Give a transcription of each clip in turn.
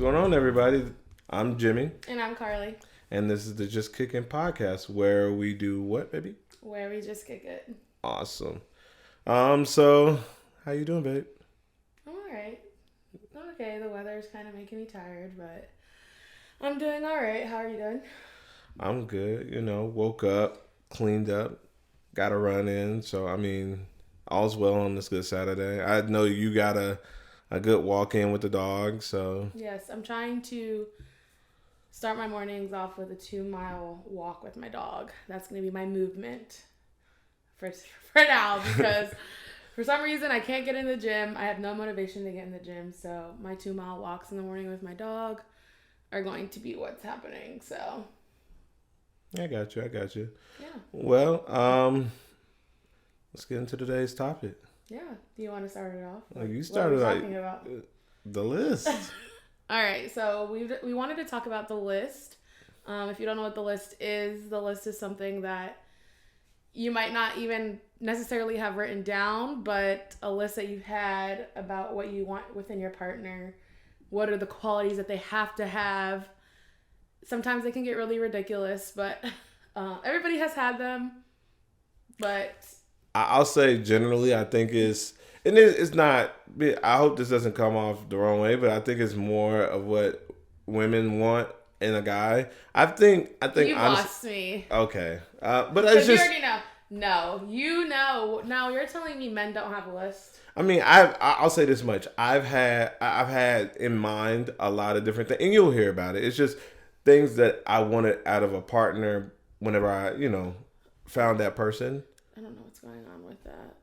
going on, everybody? I'm Jimmy. And I'm Karlee. And this is the Just Kickin' podcast where we do what, baby? Where we just kick it. Awesome. So, how you doing, babe? I'm alright. I'm okay. The weather's kind of making me tired, but I'm doing alright. How are you doing? I'm good. Woke up, cleaned up, got a run in. So, all's well on this good Saturday. I know you got a good walk in with the dog, so. Yes, I'm trying to start my mornings off with a 2-mile walk with my dog. That's going to be my movement for now because for some reason I can't get in the gym. I have no motivation to get in the gym, so my 2-mile walks in the morning with my dog are going to be what's happening, so. I got you. Yeah. Well, let's get into today's topic. Yeah. Do you want to start it off? You started talking about the list. All right. So we wanted to talk about the list. If you don't know what the list is something that you might not even necessarily have written down, but a list that you've had about what you want within your partner. What are the qualities that they have to have? Sometimes they can get really ridiculous, but everybody has had them. But I'll say generally, I think it's not. I hope this doesn't come off the wrong way, but I think it's more of what women want in a guy. I think. You lost me. Okay, but it's just. You already know. No, you know. Now you're telling me men don't have a list. I'll say this much. I've had in mind a lot of different things, and you'll hear about it. It's just things that I wanted out of a partner whenever I, found that person. I don't know what's going on with that.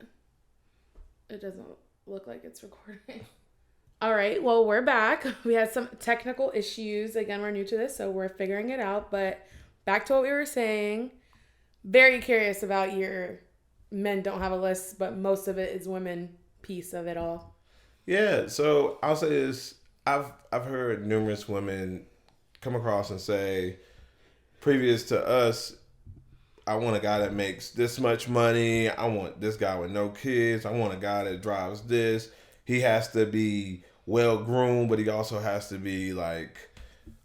It doesn't look like it's recording. All right. Well, we're back. We had some technical issues. Again, we're new to this, so we're figuring it out. But back to what we were saying. Very curious about your men don't have a list, but most of it is women piece of it all. Yeah. So I'll say this. I've heard numerous women come across and say, previous to us, I want a guy that makes this much money. I want this guy with no kids. I want a guy that drives this. He has to be well groomed, but he also has to be like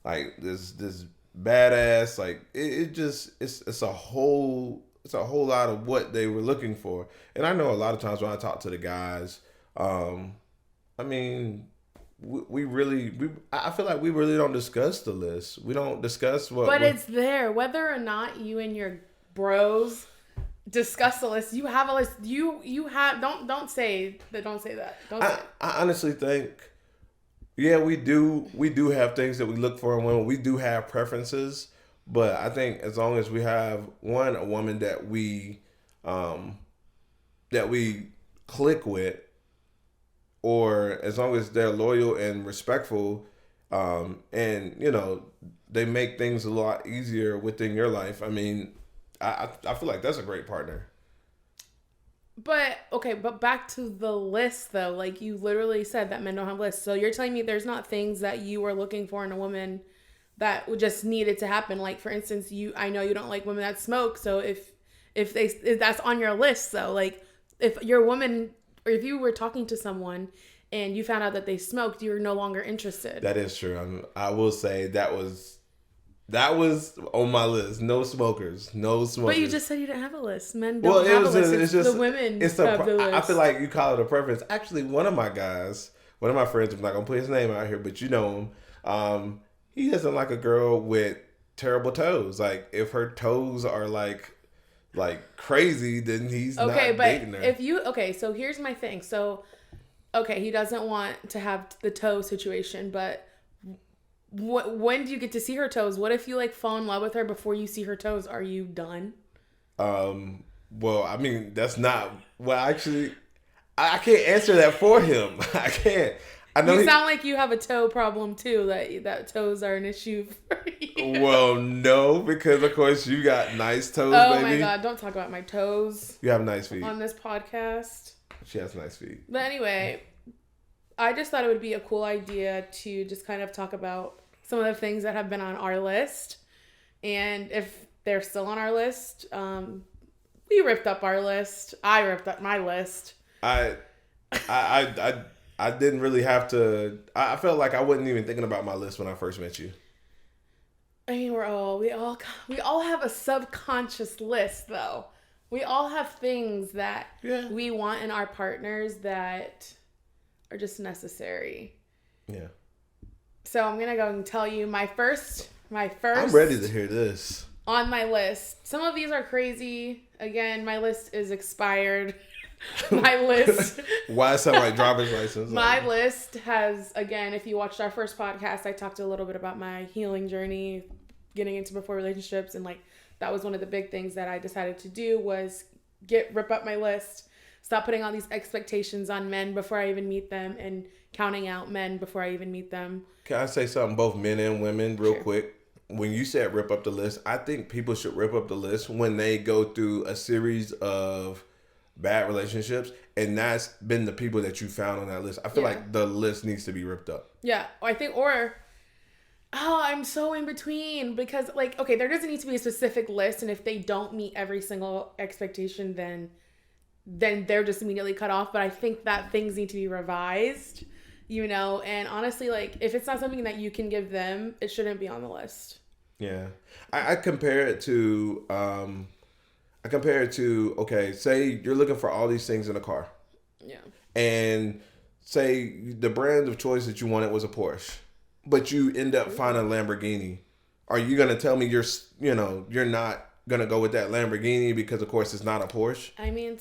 this badass. Like it's a whole lot of what they were looking for. And I know a lot of times when I talk to the guys, I feel like we really don't discuss the list. We don't discuss what. But it's there, whether or not you and your bros discuss the list. You have a list. You have. Don't say that. Don't say that. I honestly think, yeah, we do. We do have things that we look for in women. We do have preferences, but I think as long as we have a woman that we click with, or as long as they're loyal and respectful, and they make things a lot easier within your life. I feel like that's a great partner. But back to the list though. Like you literally said that men don't have lists. So you're telling me there's not things that you were looking for in a woman that just needed to happen. Like for instance, I know you don't like women that smoke. So if that's on your list though, like if you're a woman or if you were talking to someone and you found out that they smoked, you're no longer interested. That is true. I will say that was on my list. No smokers. But you just said you didn't have a list. Men don't have a list. It's just the women have the list. I feel like you call it a preference. Actually, one of my friends, I'm not going to put his name out here, but you know him. He doesn't like a girl with terrible toes. Like, if her toes are like crazy, then he's not dating her. So here's my thing. So, he doesn't want to have the toe situation, but when do you get to see her toes? What if you fall in love with her before you see her toes? Are you done? Well, that's not. Well, actually, I can't answer that for him. I can't. I know you sound like you have a toe problem too. That toes are an issue for you. Well, no, because of course you got nice toes, baby. Oh my God! Don't talk about my toes. You have nice feet on this podcast. She has nice feet. But anyway, I just thought it would be a cool idea to just kind of talk about some of the things that have been on our list, and if they're still on our list, we ripped up our list. I ripped up my list. I I didn't really have to. I felt like I wasn't even thinking about my list when I first met you. I mean, we all have a subconscious list, though. We all have things that we want in our partners that are just necessary. Yeah. So I'm gonna go and tell you my first. I'm ready to hear this. On my list, some of these are crazy. Again, my list is expired. My list. Why sound like driver's license? My list has, again, if you watched our first podcast, I talked a little bit about my healing journey, getting into before relationships, and like that was one of the big things that I decided to do was rip up my list, stop putting all these expectations on men before I even meet them, and counting out men before I even meet them. Can I say something, both men and women, real quick? When you said rip up the list, I think people should rip up the list when they go through a series of bad relationships, and that's been the people that you found on that list. I feel like the list needs to be ripped up. Yeah, I think, I'm so in between because, like, okay, there doesn't need to be a specific list, and if they don't meet every single expectation, then they're just immediately cut off. But I think that things need to be revised, and honestly, like, if it's not something that you can give them, it shouldn't be on the list. Yeah. I compare it to, okay, say you're looking for all these things in a car. Yeah. And say the brand of choice that you wanted was a Porsche, but you end up finding a Lamborghini. Are you going to tell me you're not going to go with that Lamborghini because, of course, it's not a Porsche? I mean,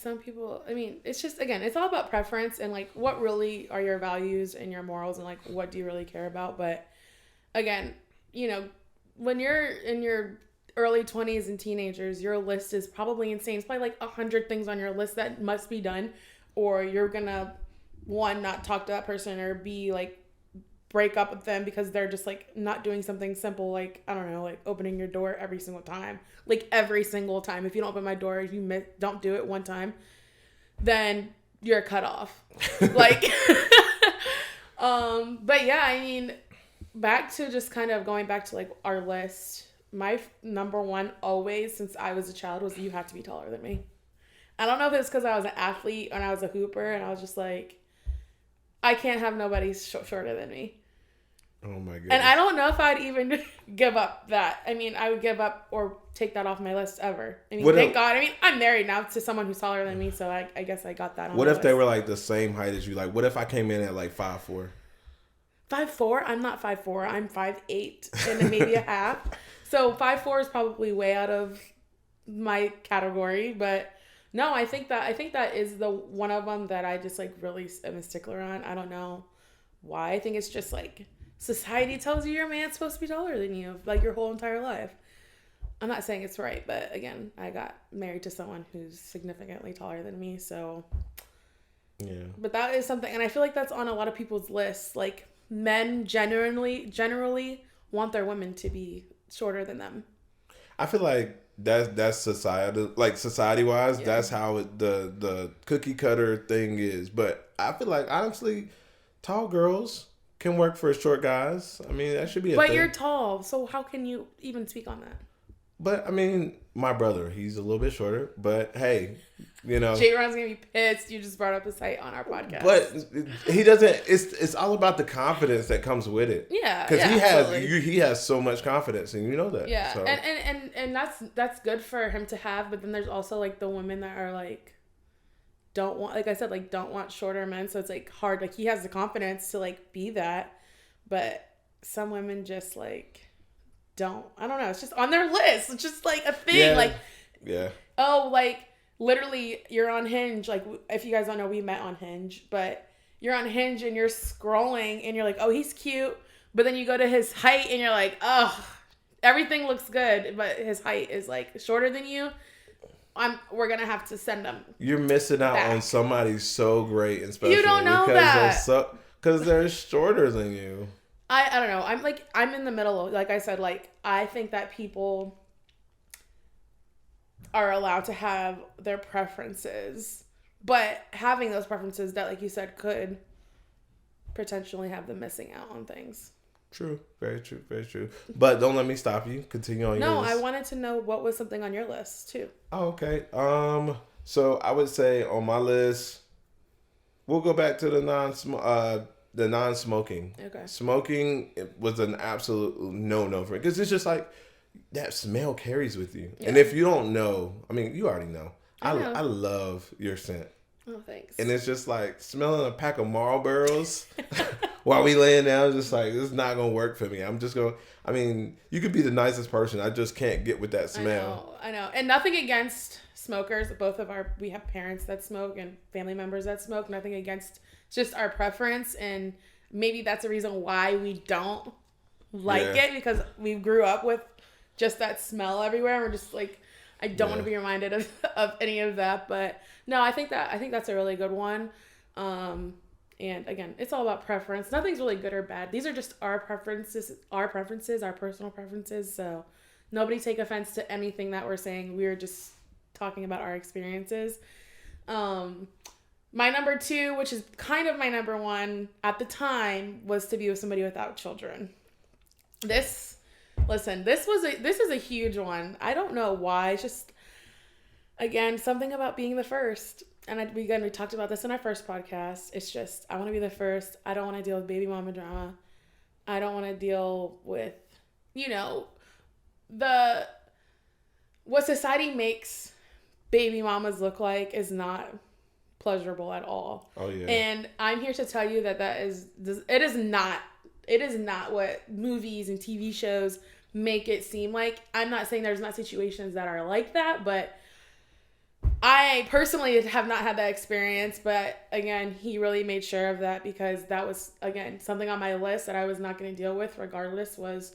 it's just, again, it's all about preference and, like, what really are your values and your morals and, like, what do you really care about? But, again, when you're in your early 20s and teenagers, your list is probably insane. It's probably like 100 things on your list that must be done, or you're gonna, one, not talk to that person, or B, like, break up with them because they're just, like, not doing something simple, like, I don't know, like opening your door every single time. Like, every single time. If you don't open my door, if you don't do it one time, then you're cut off. Like, but yeah, I mean, back to just kind of going back to, like, our list, my number one always since I was a child was you have to be taller than me. I don't know if it's because I was an athlete and I was a hooper and I was just like, I can't have nobody shorter than me. Oh my goodness. And I don't know if I'd even give up that. I mean, I would give up or take that off my list ever. I mean, thank God. I mean, I'm married now to someone who's taller than me, so I guess I got that on What my if list. they were like the same height as you? Like, what if I came in at like 5'4"? 5'4"? I'm not 5'4". I'm 5'8" and maybe a half. So 5'4" is probably way out of my category, but no, I think that is the one of them that I just, like, really am a stickler on. I don't know why. I think it's just like society tells you your man's supposed to be taller than you, like, your whole entire life. I'm not saying it's right, but again, I got married to someone who's significantly taller than me, so yeah. But that is something, and I feel like that's on a lot of people's lists. Like, men generally want their women to be shorter than them. I feel like that's society wise, that's how the cookie cutter thing is. But I feel like, honestly, tall girls can work for short guys. I mean, that should be a thing. But you're tall, so how can you even speak on that? But I mean, my brother, he's a little bit shorter, but hey, J-Ron's gonna be pissed you just brought up his height on our podcast. But he doesn't. It's all about the confidence that comes with it. Yeah, because he has so much confidence, and you know that. Yeah, so. and that's good for him to have. But then there's also, like, the women that are like, don't want, like I said, like, don't want shorter men. So it's, like, hard. Like, he has the confidence to, like, be that, but some women just, like, don't. I don't know. It's just on their list. It's just, like, a thing. Yeah. Like, yeah. Oh, like, literally, you're on Hinge. Like, if you guys don't know, we met on Hinge, but you're on Hinge and you're scrolling and you're like, oh, he's cute. But then you go to his height and you're like, oh, everything looks good, but his height is, like, shorter than you. We're gonna have to send them. You're missing out on somebody so great and special. You don't know that because they're shorter than you. I don't know. I'm in the middle. Like I said, like, I think that people are allowed to have their preferences, but having those preferences that, like you said, could potentially have them missing out on things. True. Very true. Very true. But don't let me stop you. Continue on your list. No, I wanted to know what was something on your list too. Oh, okay. So I would say on my list, we'll go back to the non-smoking. Okay. Smoking was an absolute no for me because it's just like that smell carries with you. Yeah. And if you don't know, I mean, you already know. I love your scent. Oh, thanks. And it's just like smelling a pack of Marlboros while we laying down. It's just like, this is not going to work for me. I'm just going to, I mean, you could be the nicest person. I just can't get with that smell. I know. And nothing against smokers. We have parents that smoke and family members that smoke. Nothing against, just our preference. And maybe that's the reason why we don't like it, because we grew up with just that smell everywhere. We're just like, I don't want to be reminded of any of that. But no, I think that's a really good one. And again, it's all about preference. Nothing's really good or bad. These are just our preferences, our personal preferences. So nobody take offense to anything that we're saying. We're just talking about our experiences. My number 2, which is kind of my number 1 at the time, was to be with somebody without children. This is a huge one. I don't know why. It's just, again, something about being the first. And we talked about this in our first podcast. It's just, I want to be the first. I don't want to deal with baby mama drama. I don't want to deal with, what society makes baby mamas look like is not pleasurable at all. Oh, yeah. And I'm here to tell you that it is not what movies and TV shows make it seem like. I'm not saying there's not situations that are like that, but I personally have not had that experience. But again, he really made sure of that, because that was, again, something on my list that I was not going to deal with regardless, was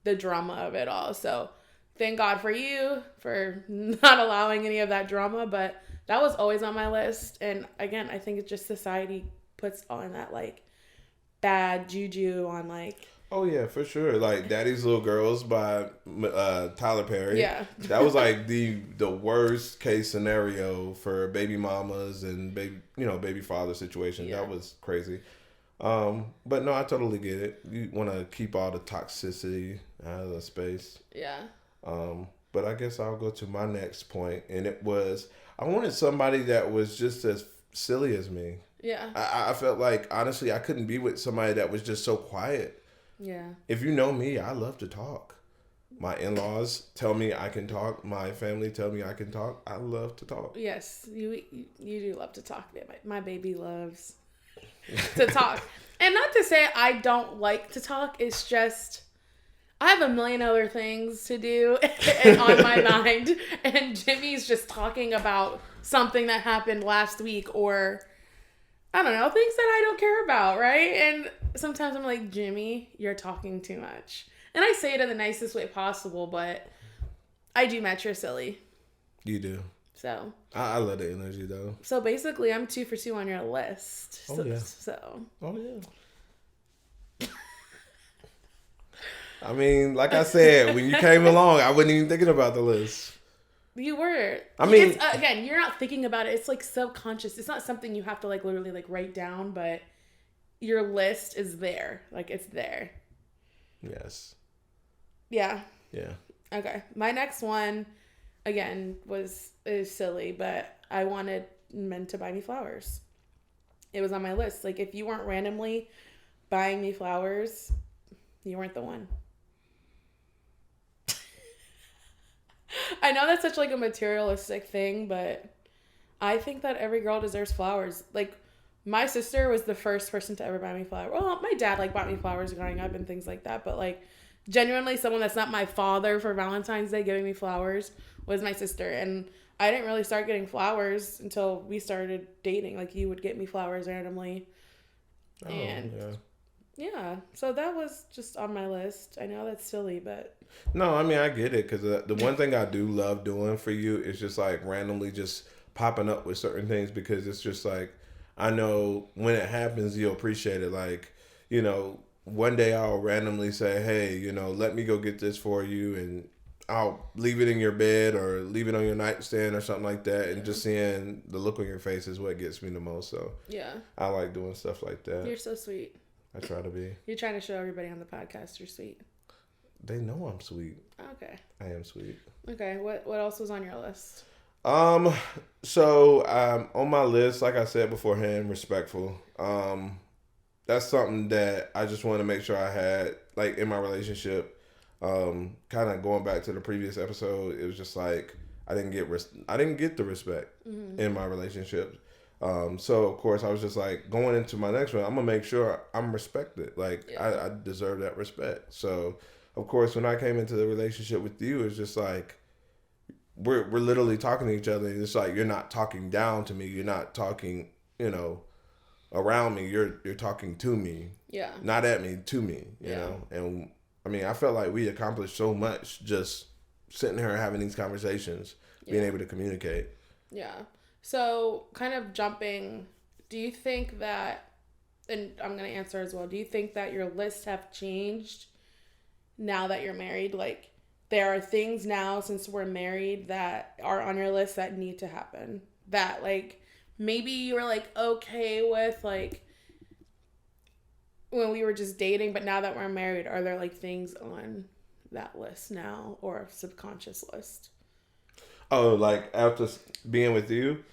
the drama of it all. So thank God for you for not allowing any of that drama, but that was always on my list. And again, I think it's just society puts on that like bad juju on like. Oh yeah, for sure. Like Daddy's Little Girls by Tyler Perry. Yeah. That was like the worst case scenario for baby mamas and baby father situation. Yeah. That was crazy. But no, I totally get it. You want to keep all the toxicity out of the space. Yeah. But I guess I'll go to my next point, and it was I wanted somebody that was just as silly as me. Yeah. I felt like, honestly, I couldn't be with somebody that was just so quiet. Yeah. If you know me, I love to talk. My in-laws tell me I can talk. My family tell me I can talk. I love to talk. Yes, you do love to talk. My baby loves to talk. And not to say I don't like to talk. It's just I have a million other things to do and on my mind. And Jimmy's just talking about something that happened last week, or I don't know, things that I don't care about, right? And sometimes I'm like, Jimmy, you're talking too much. And I say it in the nicest way possible, but I do match your silly. You do. So. I love the energy, though. So basically, I'm 2 for 2 on your list. Oh, yeah. So. Oh, yeah. I mean, like I said, when you came along, I wasn't even thinking about the list. You were. I mean, it's, again, you're not thinking about it. It's like subconscious. It's not something you have to like literally like write down, but your list is there. Like it's there. Yes. Yeah. Yeah. Okay. My next one, again, is silly, but I wanted men to buy me flowers. It was on my list. Like if you weren't randomly buying me flowers, you weren't the one. I know that's such like a materialistic thing, but I think that every girl deserves flowers. Like my sister was the first person to ever buy me flowers. Well, my dad like bought me flowers growing up and things like that, but like genuinely someone that's not my father for Valentine's Day giving me flowers was my sister. And I didn't really start getting flowers until we started dating. Like you would get me flowers randomly. Oh, and yeah, so that was just on my list. I know that's silly, but... No, I mean, I get it, because the one thing I do love doing for you is just, like, randomly just popping up with certain things, because it's just, like, I know when it happens, you'll appreciate it. Like, one day I'll randomly say, hey, let me go get this for you, and I'll leave it in your bed or leave it on your nightstand or something like that, and just seeing the look on your face is what gets me the most, so... Yeah. I like doing stuff like that. You're so sweet. I try to be. You're trying to show everybody on the podcast you're sweet. They know I'm sweet. Okay. I am sweet. Okay. What else was on your list? Um, so on my list, like I said beforehand, respectful. That's something that I just want to make sure I had like in my relationship. Kind of going back to the previous episode, it was just like I didn't get the respect in my relationship. So of course I was just like going into my next one, I'm gonna make sure I'm respected. Like I deserve that respect. So of course when I came into the relationship with you, it's just like we're literally talking to each other. And it's like you're not talking down to me. You're not talking, around me. You're talking to me. Yeah. Not at me, to me. You know. And I mean, I felt like we accomplished so much just sitting here having these conversations, being able to communicate. Yeah. So kind of jumping, do you think that, and I'm gonna answer as well. Do you think that your lists have changed now that you're married? Like, there are things now since we're married that are on your list that need to happen. That, like, maybe you were, like, okay with, like, when we were just dating, but now that we're married, are there, like, things on that list now or a subconscious list? Oh, like after being with you?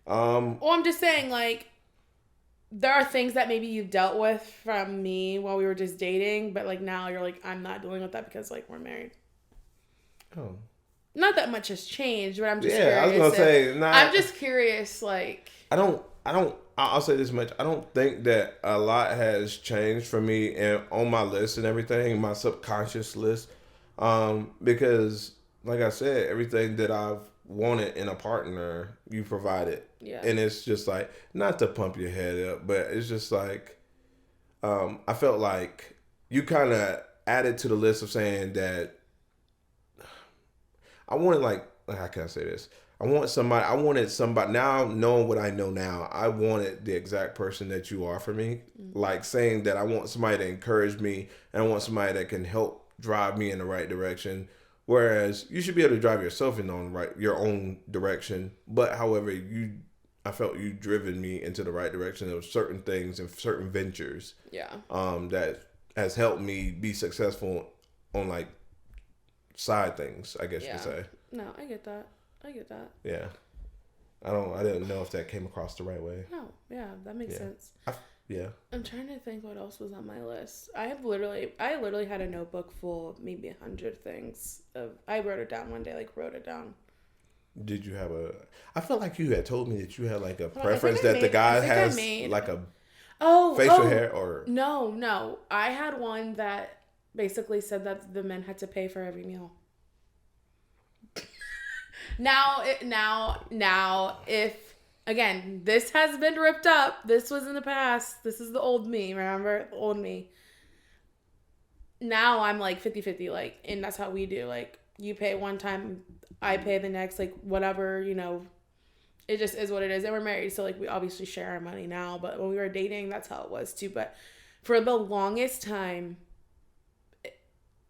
Well, I'm just saying, like, there are things that maybe you've dealt with from me while we were just dating, but, like, now you're like, I'm not dealing with that because, like, we're married. Oh. Not that much has changed, but I'm just Yeah, curious. I was gonna say, I'm just curious, like. I'll say this much. I don't think that a lot has changed for me and on my list and everything, my subconscious list. Because like I said, everything that I've wanted in a partner, you provided. Yeah. And it's just like, not to pump your head up, but it's just like, I felt like you kind of added to the list of saying that I wanted, like, how can I say this? I wanted somebody, now knowing what I know now, I wanted the exact person that you are for me. Mm-hmm. Like saying that I want somebody to encourage me and I want somebody that can help drive me in the right direction. Whereas you should be able to drive yourself in your own direction. But however, I felt you driven me into the right direction of certain things and certain ventures. Yeah. That has helped me be successful on like side things, I guess you could say. No, I get that. Yeah. I didn't know if that came across the right way. No, yeah, that makes sense. I'm trying to think what else was on my list. I literally had a notebook full of maybe 100 things. I wrote it down one day, wrote it down. Did you have I felt like you had told me that you had like a preference that the guy has like a facial hair or. No. I had one that basically said that the men had to pay for every meal. Now, if, again, this has been ripped up. This was in the past. This is the old me, remember? The old me. Now I'm like 50-50, like, and that's how we do. Like, you pay one time, I pay the next, like, whatever, it just is what it is. And we're married, so, like, we obviously share our money now. But when we were dating, that's how it was, too. But for the longest time,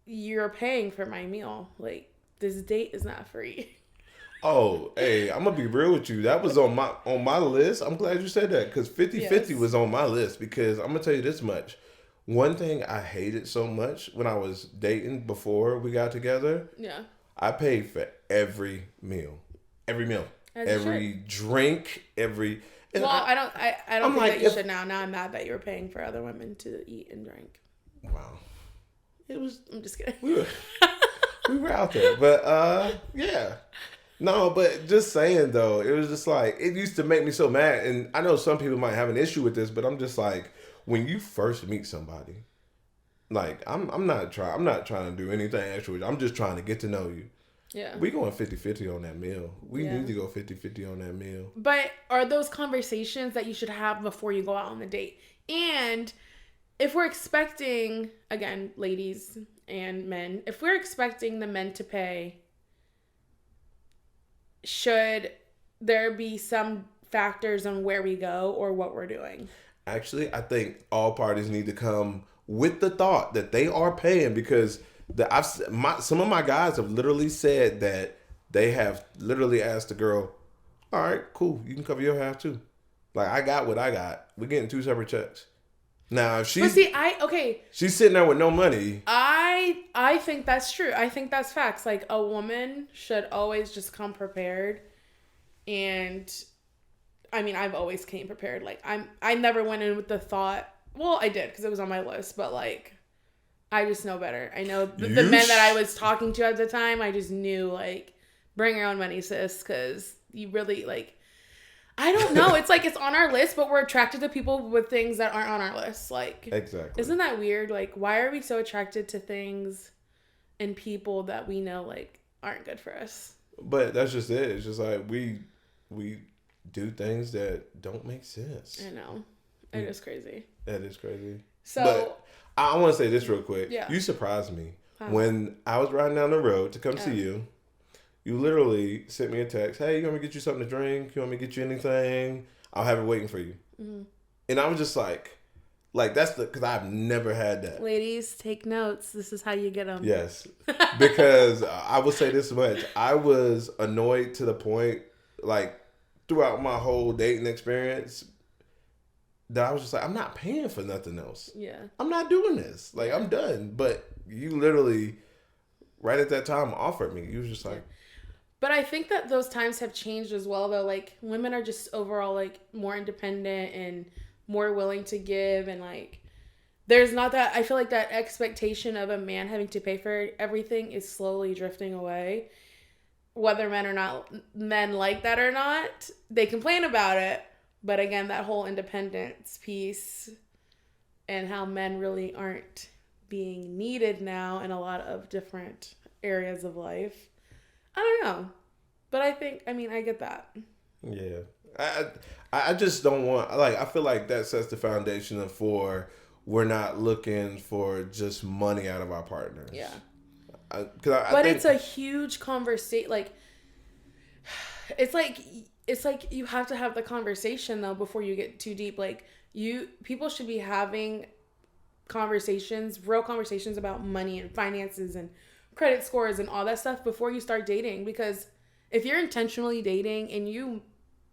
you're paying for my meal. Like, this date is not free. Oh, hey, I'm gonna be real with you. That was on my list. I'm glad you said that because 50-50 was on my list because I'm gonna tell you this much. One thing I hated so much when I was dating before we got together. Yeah. I paid for every meal, every drink, every. Well, I don't think like, that you should now. Now I'm mad that you're paying for other women to eat and drink. Wow. I'm just kidding. We were out there, but yeah. No, but just saying though, it was just like it used to make me so mad, and I know some people might have an issue with this, but I'm just like, when you first meet somebody, like I'm not trying to do anything extra with you. I'm just trying to get to know you. Yeah. We going 50-50 on that meal. We need to go 50-50 on that meal. But are those conversations that you should have before you go out on the date? And if we're expecting, again, ladies and men, if we're expecting the men to pay, should there be some factors on where we go or what we're doing? Actually, I think all parties need to come with the thought that they are paying because some of my guys have literally said that they have literally asked the girl, all right, cool, you can cover your half too. Like, I got what I got. We're getting 2 separate checks. Now, if she's... But see, she's sitting there with no money. I think that's true. I think that's facts. Like, a woman should always just come prepared And I mean, I've always came prepared. Like, I never went in with the thought, well, I did because it was on my list, but like, I just know better. I know the men that I was talking to at the time, I just knew, like, bring your own money, sis, because you really, like, I don't know. It's like it's on our list, but we're attracted to people with things that aren't on our list. Like, exactly. Isn't that weird? Like, why are we so attracted to things and people that we know, like, aren't good for us? But that's just it. It's just like we do things that don't make sense. I know. It is crazy. That is crazy. So, but I want to say this real quick. Yeah. You surprised me. When I was riding down the road to come see you. You literally sent me a text. Hey, you want me to get you something to drink? You want me to get you anything? I'll have it waiting for you. Mm-hmm. And I was just like that's because I've never had that. Ladies, take notes. This is how you get them. Yes. Because I will say this much. I was annoyed to the point, like, throughout my whole dating experience, that I was just like, I'm not paying for nothing else. Yeah. I'm not doing this. Like, I'm done. But you literally, right at that time, offered me. You was just like... Yeah. But I think that those times have changed as well, though. Like, women are just overall, like, more independent and more willing to give. And, like, there's not that... I feel like that expectation of a man having to pay for everything is slowly drifting away. Whether men like that or not, they complain about it. But, again, that whole independence piece and how men really aren't being needed now in a lot of different areas of life. I don't know. But I get that. Yeah. I just don't want, like, I feel like that sets the foundation for we're not looking for just money out of our partners. Yeah. I think it's a huge conversation. Like, it's like you have to have the conversation, though, before you get too deep. Like, people should be having real conversations about money and finances and credit scores and all that stuff before you start dating, because if you're intentionally dating and you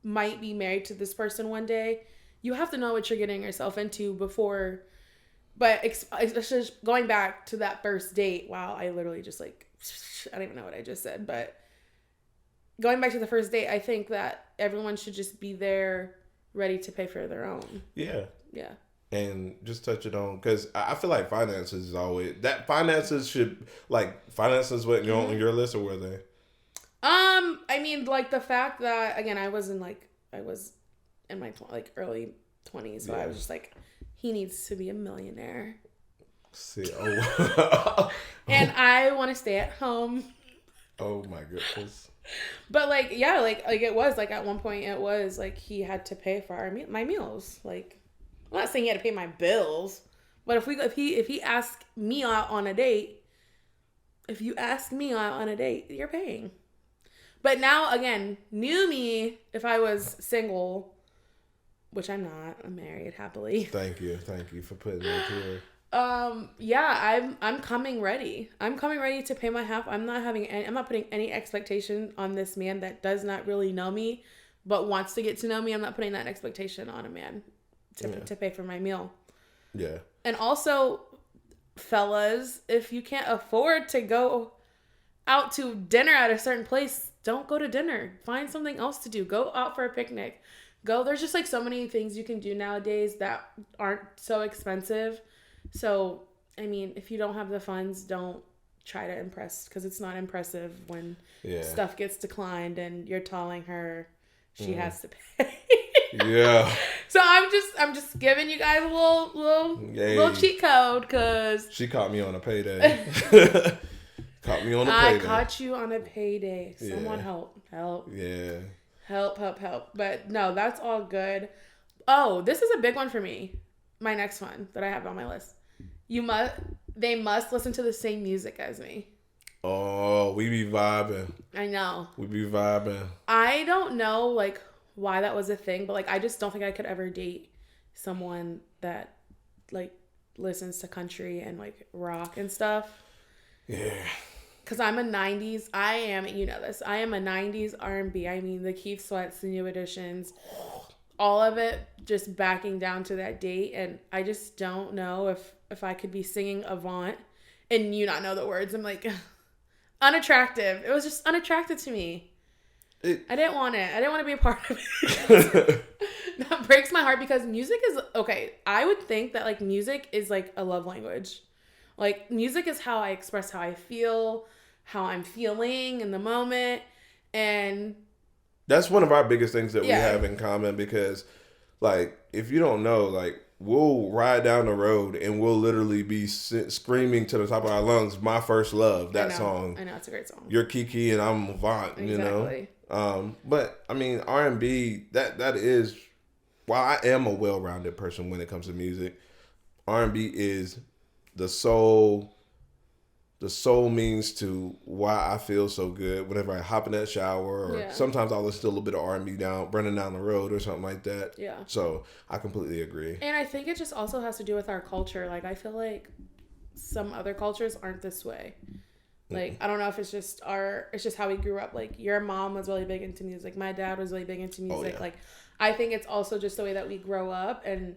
might be married to this person one day, you have to know what you're getting yourself into before. But it's just going back to that first date. Wow, I literally just I don't even know what I just said, but going back to the first date, I think that everyone should just be there ready to pay for their own. Yeah. And just touch it on, because I feel like finances is always that. Finances went on your list, or were they? I mean, like, the fact that, again, I was in my early 20s, so I was just like, he needs to be a millionaire. See, and I want to stay at home. Oh my goodness. But it was like, at one point it was like he had to pay for my meals. Like, I'm not saying he had to pay my bills, but if he asked me out on a date, you're paying. But now, again, new me, if I was single, which I'm not, I'm married happily. Thank you for putting that here. I'm coming ready. I'm coming ready to pay my half. I'm not putting any expectation on this man that does not really know me, but wants to get to know me. I'm not putting that expectation on a man to pay for my meal. Yeah. And also, fellas, if you can't afford to go out to dinner at a certain place, don't go to dinner. Find something else to do. Go out for a picnic. There's just like so many things you can do nowadays that aren't so expensive. So, I mean, if you don't have the funds, don't try to impress, because it's not impressive when stuff gets declined and you're telling her she has to pay. Yeah. So I'm just giving you guys a little cheat code, because she caught me on a payday. I caught you on a payday. Someone help. Yeah. Help. But no, that's all good. Oh, this is a big one for me. My next one that I have on my list. They must listen to the same music as me. Oh, we be vibing. I know. We be vibing. I don't know, like, why that was a thing, but, like, I just don't think I could ever date someone that, like, listens to country and, like, rock and stuff. Yeah. Because I'm a 90s, you know this, I am a 90s R&B. I mean, the Keith Sweats, the New Editions, all of it just backing down to that date. And I just don't know if I could be singing Avant and you not know the words. I'm like, unattractive. It was just unattractive to me. I didn't want it. I didn't want to be a part of it. That breaks my heart because music is okay. I would think that like music is like a love language. Like music is how I express how I feel, how I'm feeling in the moment, and that's one of our biggest things that we have in common because, like, if you don't know, like, we'll ride down the road and we'll literally be screaming to the top of our lungs, "My First Love," that song. I know, it's a great song. You're Kiki and I'm Avant, you know? But, I mean, R&B, that is, while I am a well-rounded person when it comes to music, R&B is the soul means to why I feel so good whenever I hop in that shower, or sometimes I'll listen to a little bit of R&B running down the road or something like that. Yeah. So I completely agree. And I think it just also has to do with our culture. Like I feel like some other cultures aren't this way. Like I don't know if it's just how we grew up. Like your mom was really big into music. My dad was really big into music. Oh, yeah. Like I think it's also just the way that we grow up, and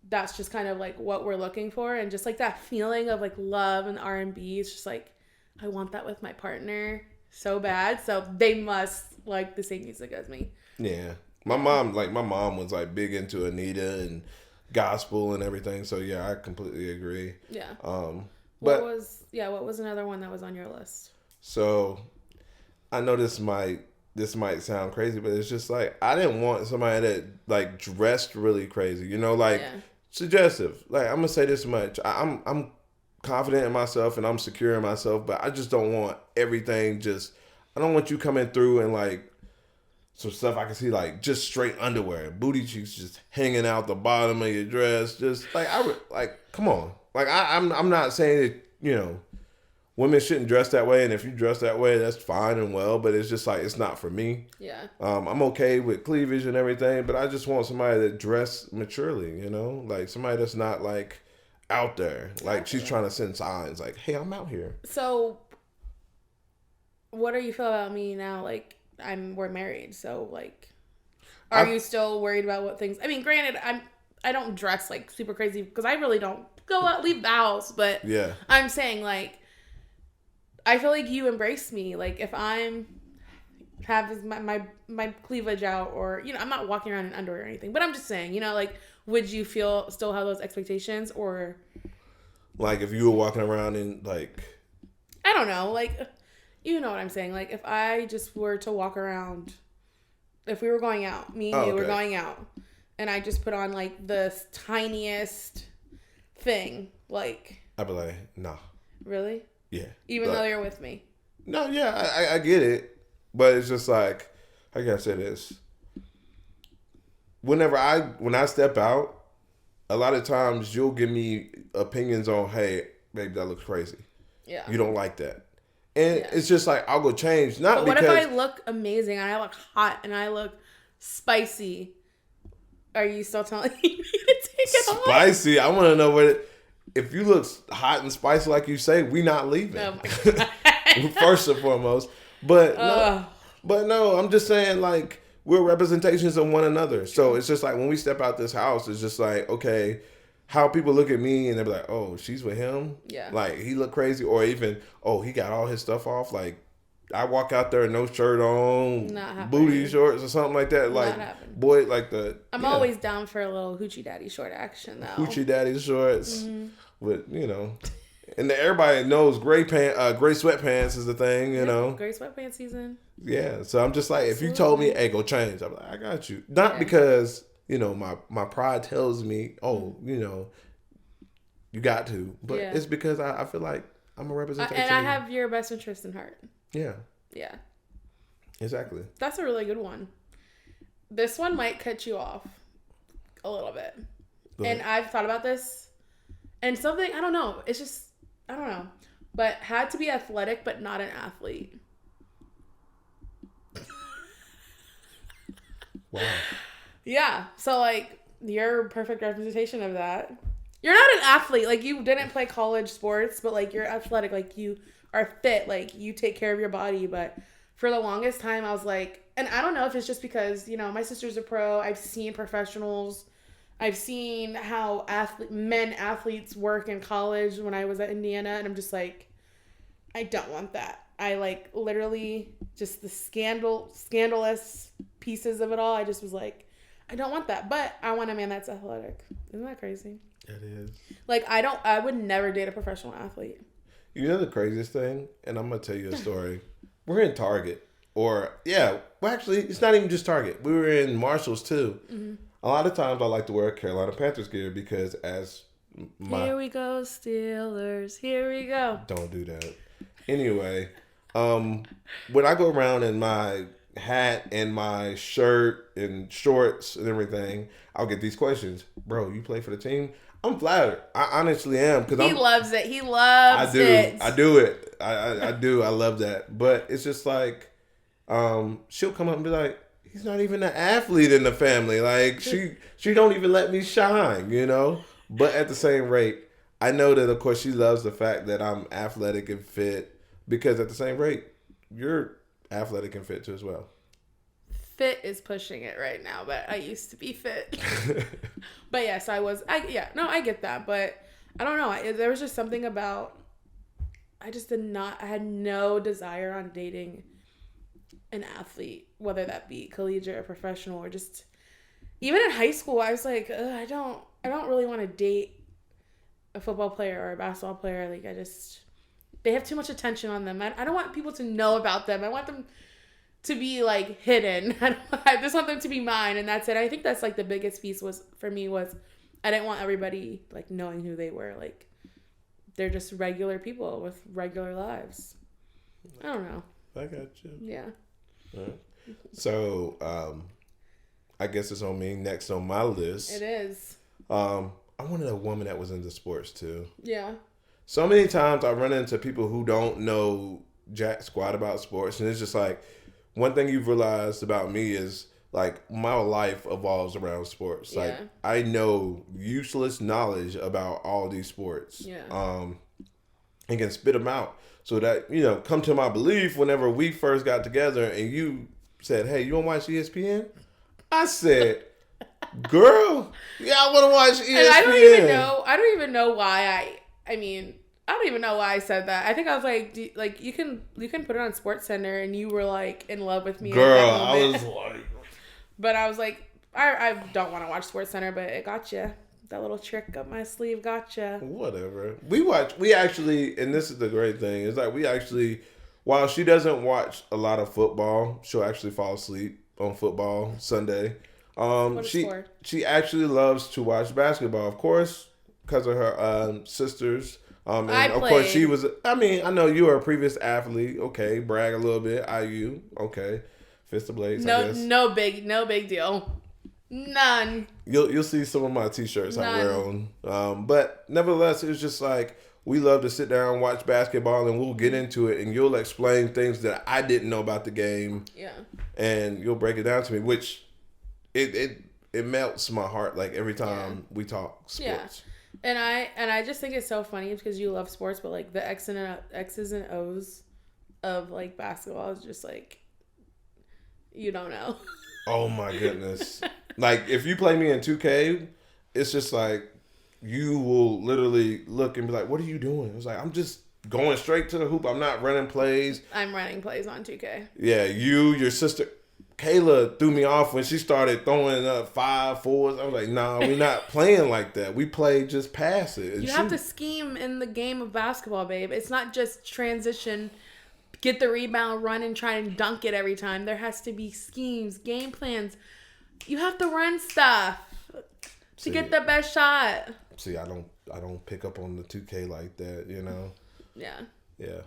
that's just kind of like what we're looking for, and just like that feeling of like love and R&B. It's just like I want that with my partner so bad, so they must like the same music as me. Yeah, my mom was like big into Anita and gospel and everything. So yeah, I completely agree. Yeah. What was another one that was on your list? So I know this might sound crazy, but it's just like I didn't want somebody that like dressed really crazy, you know, like suggestive. Like I'm gonna say this much: I'm confident in myself and I'm secure in myself, but I just don't want everything. I don't want you coming through and like some stuff I can see like just straight underwear, booty cheeks just hanging out the bottom of your dress. Just like come on, like I'm not saying that, you know, women shouldn't dress that way, and if you dress that way, that's fine and well, but it's just like, it's not for me. Yeah. I'm okay with cleavage and everything, but I just want somebody that dress maturely, you know? Like, somebody that's not, like, out there. Like, she's trying to send signs, like, hey, I'm out here. So, what do you feel about me now? Like, we're married, so, like, are you still worried about what things... I mean, granted, I don't dress, like, super crazy, because I really don't go out, leave the house, but yeah. I'm saying, like, I feel like you embrace me. Like if I'm have my cleavage out, or you know, I'm not walking around in underwear or anything, but I'm just saying, you know, like would you still have those expectations, or like if you were walking around in like I don't know, like you know what I'm saying? Like if I just were to walk around, if we were going out, me and you were going out, and I just put on like the tiniest thing, like I'd be like, nah. Really? Yeah. Even though you're with me. No, yeah, I get it. But it's just like, how can I say this? When I step out, a lot of times you'll give me opinions on, hey, babe, that looks crazy. Yeah. You don't like that. And it's just like, I'll go change. Not but because... what if I look amazing and I look hot and I look spicy? Are you still telling me to take it off? Spicy? I want to know what... If you look hot and spicy like you say, we not leaving. Oh my God. First and foremost. But no, I'm just saying, like, we're representations of one another. So it's just like when we step out this house, it's just like, okay, how people look at me and they're like, oh, she's with him? Yeah. Like, he look crazy. Or even, oh, he got all his stuff off. Like, I walk out there, no shirt on, booty shorts or something like that. Like, boy, like I'm always down for a little hoochie daddy short action, though. Hoochie daddy shorts. Mm-hmm. But, you know, and everybody knows gray sweatpants is the thing, you know. Gray sweatpants season. Yeah. So I'm just like, if you told me, hey, go change, I'm like, I got you. Not because, you know, my pride tells me, oh, you know, you got to. But it's because I feel like I'm a representation. And I have your best interest in heart. Yeah. Yeah. Exactly. That's a really good one. This one might cut you off a little bit. And I've thought about this. And something, I don't know. It's just, I don't know. But had to be athletic, but not an athlete. Wow. Yeah. So, like, you're a perfect representation of that. You're not an athlete. Like, you didn't play college sports, but, like, you're athletic. Like, you are fit. Like, you take care of your body. But for the longest time, I was like, and I don't know if it's just because, you know, my sister's a pro. I've seen professionals. I've seen how men athletes work in college when I was at Indiana, and I'm just like, I don't want that. I like literally just the scandalous pieces of it all. I just was like, I don't want that, but I want a man that's athletic. Isn't that crazy? It is. Like, I would never date a professional athlete. You know the craziest thing? And I'm going to tell you a story. We're in Target. Actually, it's not even just Target. We were in Marshall's too. Mm-hmm. A lot of times I like to wear Carolina Panthers gear because Here we go, Steelers. Here we go. Don't do that. Anyway, when I go around in my hat and my shirt and shorts and everything, I'll get these questions. Bro, you play for the team? I'm flattered. I honestly am. Cause he loves it. He loves it. I do it. I do. I love that. But it's just like, she'll come up and be like, he's not even an athlete in the family. Like, she don't even let me shine, you know? But at the same rate, I know that, of course, she loves the fact that I'm athletic and fit because at the same rate, you're athletic and fit too as well. Fit is pushing it right now, but I used to be fit. But yes, I get that, but I don't know. There was just something about, I had no desire on dating an athlete, whether that be collegiate or professional or just, even in high school, I was like, I don't really want to date a football player or a basketball player. Like, they have too much attention on them. I don't want people to know about them. I want them to be like hidden. I just want them to be mine, and that's it. I think that's like the biggest piece for me was I didn't want everybody like knowing who they were. Like, they're just regular people with regular lives. I don't know. I got you. Yeah. All right. So, I guess it's on me next on my list. It is. I wanted a woman that was into sports too. Yeah. So many times I run into people who don't know jack squat about sports, and it's just like, one thing you've realized about me is like my life evolves around sports. Like, I know useless knowledge about all these sports. Yeah. And can spit them out. So that, you know, come to my belief whenever we first got together and you said, hey, you want to watch ESPN? I said, girl, yeah, I want to watch ESPN. And I don't even know why I don't even know why I said that. I think I was like, you can put it on SportsCenter, and you were like in love with me. Girl, I was like, but I was like, I don't want to watch SportsCenter, but it got you. That little trick up my sleeve got you. Whatever. We actually, and this is the great thing, is like we actually, while she doesn't watch a lot of football, she'll actually fall asleep on football Sunday. She actually loves to watch basketball, of course, because of her sisters. And of course she was, I know you were a previous athlete. Okay. Brag a little bit. IU. Okay. Fist of Blades, I guess. No big deal. None. You'll see some of my t-shirts I wear on. But nevertheless, it's just like, we love to sit down and watch basketball, and we'll get into it, and you'll explain things that I didn't know about the game. Yeah. And you'll break it down to me, which it melts my heart like every time we talk sports. Yeah. And I just think it's so funny because you love sports, but like the X's and O's of like basketball is just like, you don't know. Oh my goodness. Like, if you play me in 2K, it's just like, you will literally look and be like, what are you doing? It's like, I'm just going straight to the hoop. I'm not running plays. I'm running plays on 2K. Yeah, your sister, Kayla, threw me off when she started throwing up 5-4s. I was like, nah, we're not playing like that. We play just pass it. And you have to scheme in the game of basketball, babe. It's not just transition, get the rebound, run, and try and dunk it every time. There has to be schemes, game plans. You have to run stuff to get the best shot. See, I don't pick up on the 2K like that, you know? Yeah. Yeah.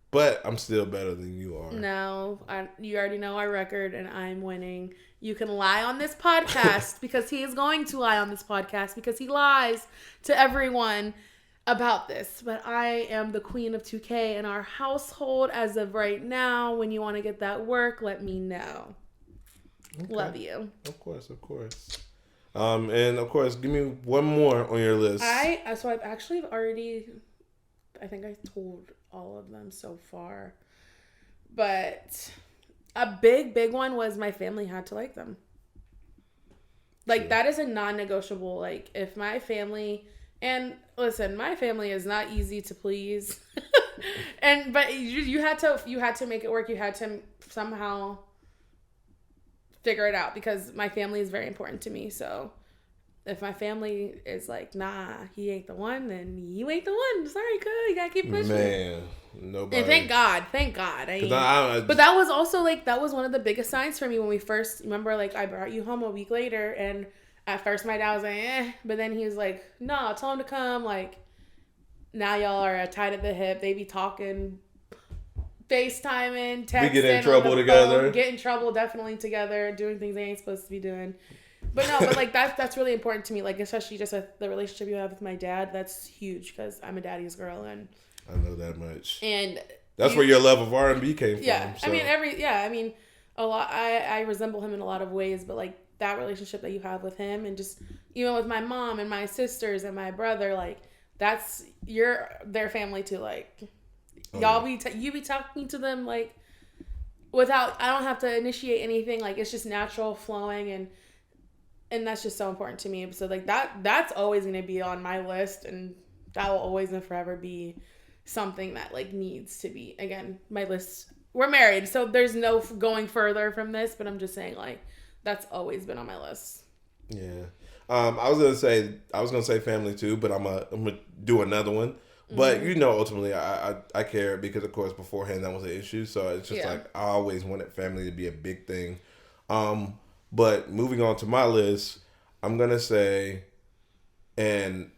But I'm still better than you are. No, you already know our record, and I'm winning. You can lie on this podcast because he is going to lie on this podcast because he lies to everyone about this. But I am the queen of 2K in our household as of right now. When you want to get that work, let me know. Okay. Love you. Of course. And of course, give me one more on your list. I've actually already, I think I told all of them so far, but a big one was my family had to like them. Like, that is a non-negotiable. Like, if my family, and listen, my family is not easy to please. But you had to make it work. You had to somehow figure it out because my family is very important to me. So if my family is like, nah, he ain't the one, then you ain't the one. Sorry, cuz you gotta keep pushing. Man, nobody. And thank God. But that was also like, that was one of the biggest signs for me when we first, remember, like, I brought you home a week later, and at first my dad was like, but then he was like, no, tell him to come. Like, now y'all are tied at the hip. They be talking, FaceTiming, texting. We get in trouble together. Get in trouble definitely together, doing things they ain't supposed to be doing. But no, but like that's really important to me. Like, especially just with the relationship you have with my dad, that's huge because I'm a daddy's girl, and I know that much. And that's where your love of R&B came from. Yeah, So. I mean a lot. I resemble him in a lot of ways, but like that relationship that you have with him, and just even with my mom and my sisters and my brother, like that's their family too. Like you be talking to them like without, I don't have to initiate anything. Like it's just natural flowing, and that's just so important to me. So like that's always going to be on my list, and that will always and forever be something that like needs to be, again, my list. We're married, so there's no going further from this, but I'm just saying like that's always been on my list. Yeah. I was gonna say family too, but I'm gonna do another one. But ultimately I care because of course beforehand that was an issue. So it's just like I always wanted family to be a big thing. But moving on to my list, I'm going to say, and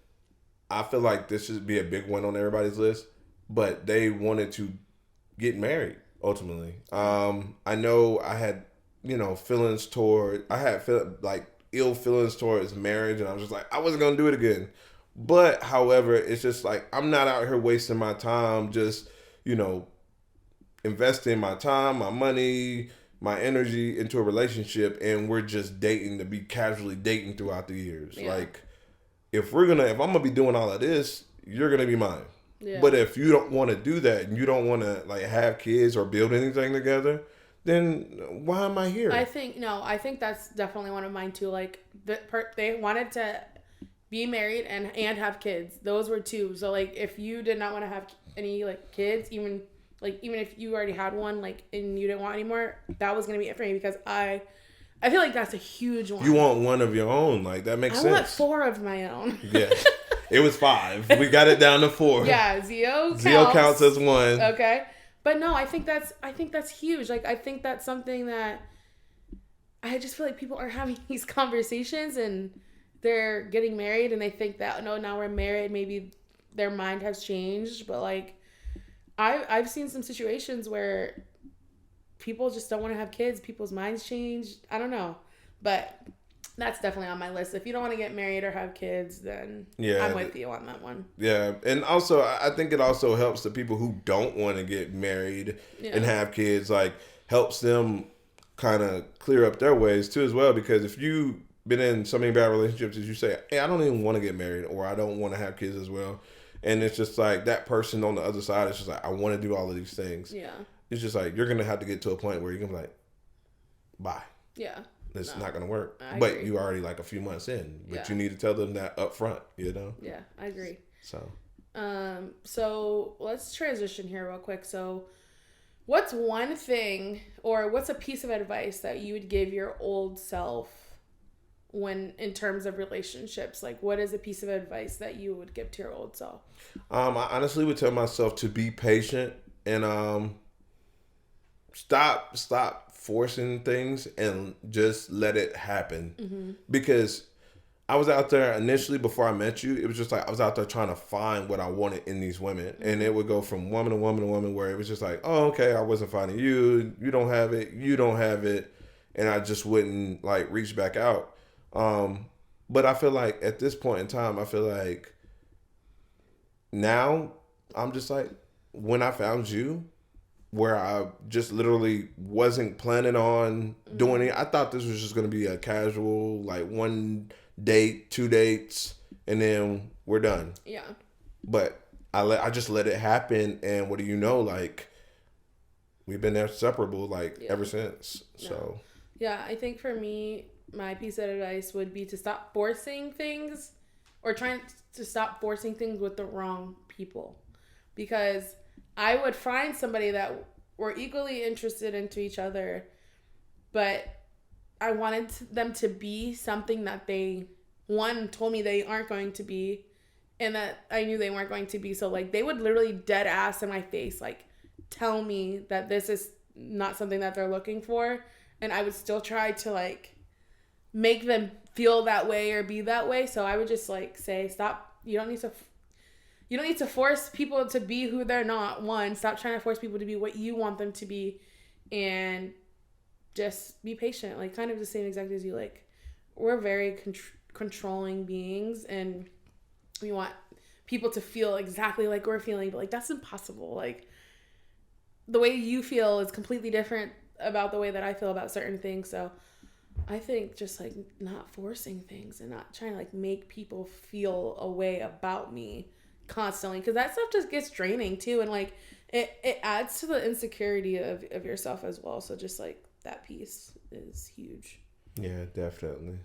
I feel like this should be a big one on everybody's list, but they wanted to get married, ultimately. I know I had, ill feelings towards marriage, and I was just like, I wasn't going to do it again. But, however, it's just like, I'm not out here wasting my time just, investing my time, my money, my energy into a relationship, and we're just dating to be casually dating throughout the years. Yeah. Like, if I'm gonna be doing all of this, you're gonna be mine. Yeah. But if you don't want to do that and you don't want to like have kids or build anything together, then why am I here? I think that's definitely one of mine too. Like they wanted to be married and have kids. Those were two. So like if you did not want to have any like kids, even if you already had one, like, and you didn't want any more, that was going to be it for me because I feel like that's a huge one. You want one of your own. Like, that makes sense. I want 4 of my own. Yeah. It was 5. We got it down to 4. Yeah, Zio counts as 1. Okay. But no, I think that's huge. Like, I think that's something that I just feel like people are having these conversations and they're getting married and they think that, no, now we're married. Maybe their mind has changed. But, like, I've seen some situations where people just don't want to have kids. People's minds change. I don't know. But that's definitely on my list. If you don't want to get married or have kids, then I'm with you on that one. Yeah. And also, I think it also helps the people who don't want to get married and have kids, like, helps them kind of clear up their ways too as well. Because if you've been in so many bad relationships as you say, hey, I don't even want to get married or I don't want to have kids as well. And it's just like that person on the other side is just like, I want to do all of these things. Yeah. It's just like, you're going to have to get to a point where you're going to be like, bye. Yeah. It's not going to work. But you already like a few months in. But you need to tell them that up front, Yeah, I agree. So let's transition here real quick. So what's one thing or what's a piece of advice that you would give your old self when in terms of relationships? Like, what is a piece of advice that you would give to your old self? I honestly would tell myself to be patient and stop forcing things and just let it happen. Mm-hmm. Because I was out there initially before I met you, it was just like I was out there trying to find what I wanted in these women. Mm-hmm. And it would go from woman to woman to woman where it was just like, oh, okay, I wasn't finding you. You don't have it. You don't have it. And I just wouldn't like reach back out. But I feel like at this point in time, I feel like now I'm just like, when I found you, where I just literally wasn't planning on doing it. I thought this was just going to be a casual, like 1 date, 2 dates, and then we're done. Yeah. But I just let it happen. And what do you know? Like, we've been inseparable, like, ever since. Yeah. So. Yeah, I think for me, my piece of advice would be to stop forcing things or trying to stop forcing things with the wrong people. Because I would find somebody that were equally interested into each other, but I wanted them to be something that they, one, told me they aren't going to be, and that I knew they weren't going to be. So, like, they would literally dead ass in my face, like, tell me that this is not something that they're looking for, and I would still try to, like, make them feel that way or be that way. So I would just, like, say, stop. You don't need to force people to be who they're not. One, stop trying to force people to be what you want them to be, and just be patient. Like, kind of the same exact as you. Like, we're very controlling beings, and we want people to feel exactly like we're feeling, but, like, that's impossible. Like, the way you feel is completely different about the way that I feel about certain things. So I think just, like, not forcing things and not trying to, like, make people feel a way about me constantly, because that stuff just gets draining too, and, like, it adds to the insecurity of yourself as well. So just, like, that piece is huge. Yeah, definitely.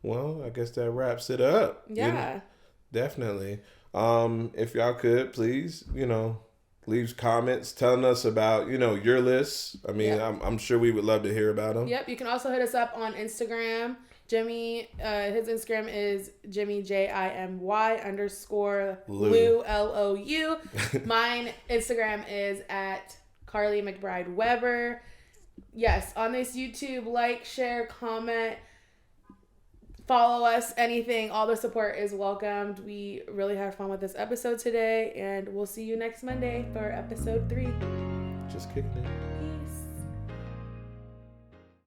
Well, I guess that wraps it up. Yeah. Definitely. If y'all could please, leave comments telling us about, your lists. I mean, yep. I'm sure we would love to hear about them. Yep. You can also hit us up on Instagram. Jimmy, his Instagram is Jimmy JIMY_Lou LOU. Mine Instagram is at Karlee McBride Weber. Yes, on this YouTube, like, share, comment, follow us, anything. All the support is welcomed. We really had fun with this episode today, and we'll see you next Monday for episode 3. Just kicking it.